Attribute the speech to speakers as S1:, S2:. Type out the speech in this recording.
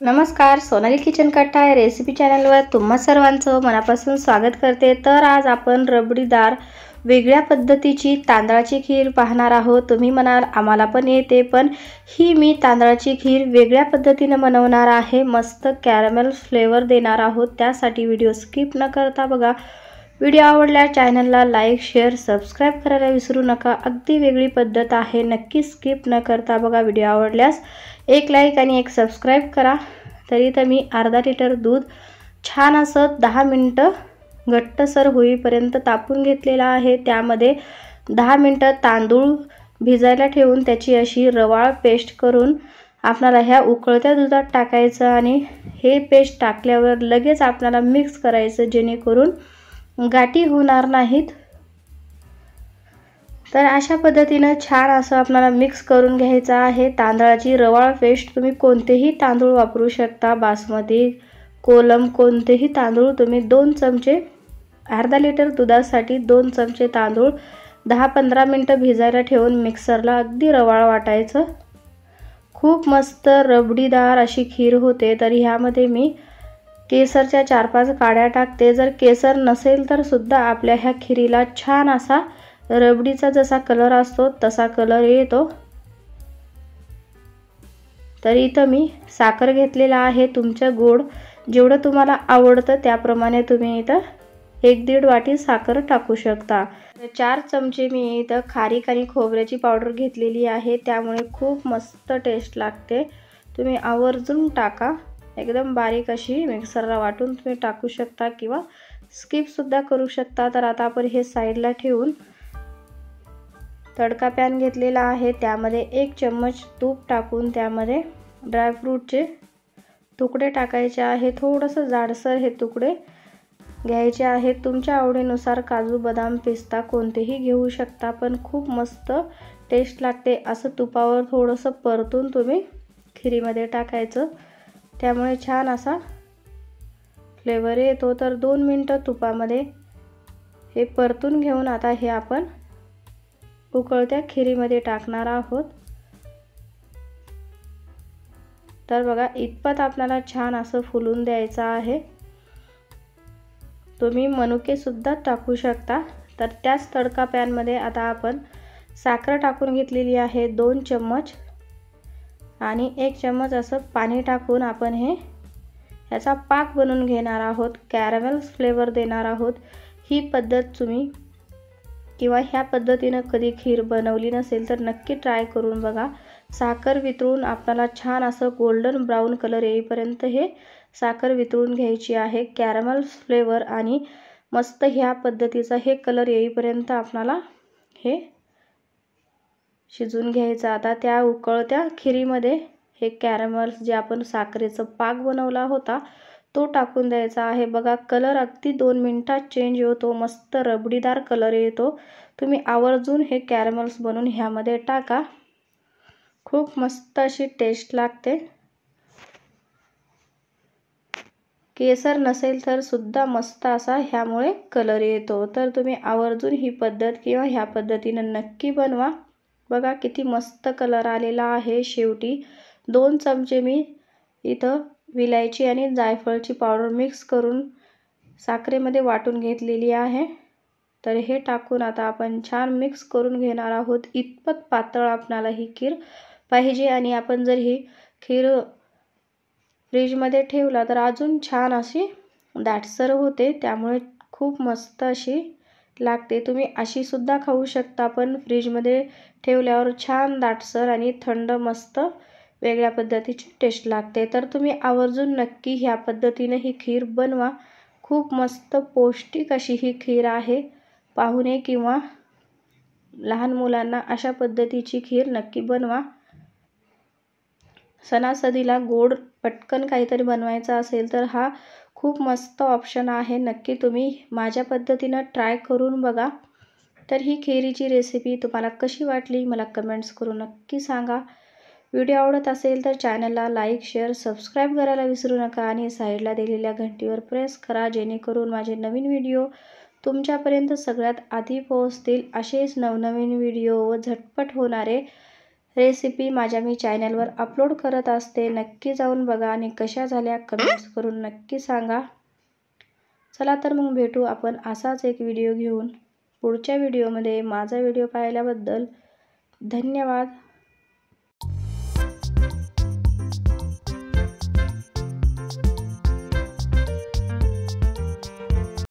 S1: नमस्कार, सोनाली किचन कट्टा या रेसिपी चॅनलवर तुम्हा सर्वांचं मनापासून स्वागत करते। तर आज आपण रबडीदार वेगळ्या पद्धतीची तांदळाची खीर पाहणार आहोत। तुम्ही म्हणाल आम्हाला पण येते, पण ही मी तांदळाची खीर वेगळ्या पद्धतीने बनवणार आहे। मस्त कॅरमेल फ्लेवर देणार आहोत। त्यासाठी व्हिडिओ स्किप न करता बघा। व्हिडिओ आवडल्यास चॅनलला लाईक, शेअर, सबस्क्राइब करायला विसरू नका। अगदी वेगळी पद्धत आहे, नक्की स्किप न करता बघा। व्हिडिओ आवडल्यास एक लाईक आणि एक सबस्क्राइब करा। तरी तर मी अर्धा लिटर दूध छान असं 10 मिनिटं घट्टसर होईपर्यंत तापून घेतलेला आहे। त्यामध्ये 10 मिनिटं तांदूळ भिजायला ठेवून त्याची अशी रवाळ पेस्ट करून आपल्याला ह्या उकळत्या दुधात टाकायचं आणि हे पेस्ट टाकल्यावर लगेच आपल्याला मिक्स करायचं, जेणेकरून गाठी होणार नाहीत। तर अशा पद्धतीने छान असं आपल्याला मिक्स करून घ्यायचं आहे। तांदळाची रवाळ पेस्ट तुम्ही कोणतेही तांदूळ वापरू शकता, बासमती, कोलम, कोणतेही तांदूळ तुम्ही 2 चमचे, अर्धा लिटर दुधासाठी 2 चमचे तांदूळ 10-15 मिनिटं भिजायला ठेवून मिक्सरला अगदी रवाळ वाटायचं। खूप मस्त रबडीदार अशी खीर होते। तर ह्यामध्ये मी केसरच्या 4-5 काड्या टाकते। जर केसर नसेल तर सुद्धा आपल्या ह्या खीरीला छान असा रबडीचा जसा कलर असतो तसा कलर येतो। तर इथं मी साखर घेतलेला आहे। तुमचं गोड जेवढं तुम्हाला आवडतं त्याप्रमाणे तुम्ही इथं 1-1.5 वाटी साखर टाकू शकता। 4 चमचे मी इथं खारीक आणि खोबऱ्याची पावडर घेतलेली आहे, त्यामुळे खूप मस्त टेस्ट लागते। तुम्ही आवर्जून टाका। एकदम बारीक अशी मिक्सरला वाटून तुम्ही टाकू शकता किंवा स्किप सुद्धा करू शकता। तर आता आपण हे साईडला ठेवून तडका पॅन घेतलेला आहे, त्यामध्ये 1 चम्मच तूप टाकून त्यामध्ये ड्रायफ्रूटचे तुकडे टाकायचे आहे। थोडंसं जाडसर हे तुकडे घ्यायचे आहेत। तुमच्या आवडीनुसार काजू, बदाम, पिस्ता कोणतेही घेऊ शकता, पण खूप मस्त टेस्ट लागते। असं तुपावर थोडंसं परतून तुम्ही खिरीमध्ये टाकायचं, त्यामुळे छान असा फ्लेवर येतो। तर 2 मिनिटं तुपामध्ये हे परतून घेऊन आता हे आपण उकळत्या खिरीमध्ये टाकणार आहोत। तर बघा, इतपत आपल्याला छान असं फुलून द्यायचं आहे। तुम्ही मनुके सुद्धा टाकू शकता। तर त्याच तडका पॅन मध्ये आता आपण साखर टाकून घेतलेली आहे 2 चम्मच आणि 1 चम्मच असं पाणी टाकून आपण ह्याचा पाक बनवून घेणार आहोत, कॅरमेल फ्लेवर देणार आहोत। ही पद्धत तुम्ही किंवा ह्या पद्धतीने कधी खीर बनवली नसेल तर नक्की ट्राय करून बघा। साखर वितळून आपल्याला छान असं गोल्डन ब्राउन कलर येईपर्यंत हे साखर वितळून घ्यायची आहे। कॅरमेल फ्लेवर आणि मस्त ह्या पद्धतीचा हे कलर येईपर्यंत आपल्याला हे शिजून घ्यायचं। आता त्या उकळत्या खिरीमध्ये हे कॅरमेल जे आपण साखरेचा पाक बनवला होता तो टाकून द्यायचा आहे। बघा, कलर अगदी 2 मिनिटात चेंज होतो, मस्त रबडीदार कलर येतो। तुम्ही आवर्जून हे कॅरमेल्स बनवून ह्यामध्ये टाका, खूप मस्त अशी टेस्ट लागते। केसर नसेल तर सुद्धा मस्त असा ह्यामुळे कलर येतो। तर तुम्ही आवर्जून ही पद्धत किंवा ह्या पद्धतीने नक्की बनवा। बघा किती मस्त कलर आलेला आहे। शेवटी 2 चमचे मी इथं विलायची आणि जायफळची पावडर मिक्स करून साखरेमध्ये वाटून घेतलेली आहे। तर हे टाकून आता आपण छान मिक्स करून घेणार आहोत। इतपत पातळ आपल्याला ही खीर पाहिजे आणि आपण जर ही खीर फ्रीजमध्ये ठेवला तर अजून छान अशी दाटसर होते, त्यामुळे खूप मस्त अशी लागते। तुम्ही अशी सुद्धा खाऊ शकता, पण फ्रीजमध्ये ठेवल्यावर छान दाटसर आणि थंड मस्त वेगळ्या पद्धतीची टेस्ट लागते। तर तुम्ही आवर्जून नक्की ह्या पद्धतीने ही खीर बनवा। खूप मस्त पौष्टिक अशी ही खीर आहे। पाहुणे किंवा लहान मुलांना अशा पद्धतीची खीर नक्की बनवा। सणासुदीला गोड पटकन काहीतरी बनवायचं असेल तर हा खूप मस्त ऑप्शन आहे। नक्की तुम्ही माझ्या पद्धतीने ट्राय करून बघा। तर ही खिरीची रेसिपी तुम्हाला कशी वाटली मला कमेंट्स करून नक्की सांगा। व्हिडिओ आवडत असेल तर चॅनलला लाईक, शेअर, सबस्क्राइब करायला विसरू नका आणि साईडला दिलेल्या घंटीवर प्रेस करा, जेणेकरून माझे नवीन व्हिडिओ तुमच्यापर्यंत सगळ्यात आधी पोहोचतील। असेच नवनवीन व्हिडिओ व झटपट होणारे रेसिपी माझ्या मी चॅनलवर अपलोड करत असते. नक्की जाऊन बघा आणि कशा झाल्या कमेंट्स करून नक्की सांगा. चला तर मग भेटू आपण असाच एक व्हिडिओ घेऊन पुढच्या व्हिडिओमध्ये. माझा व्हिडिओ पाहिल्याबद्दल धन्यवाद.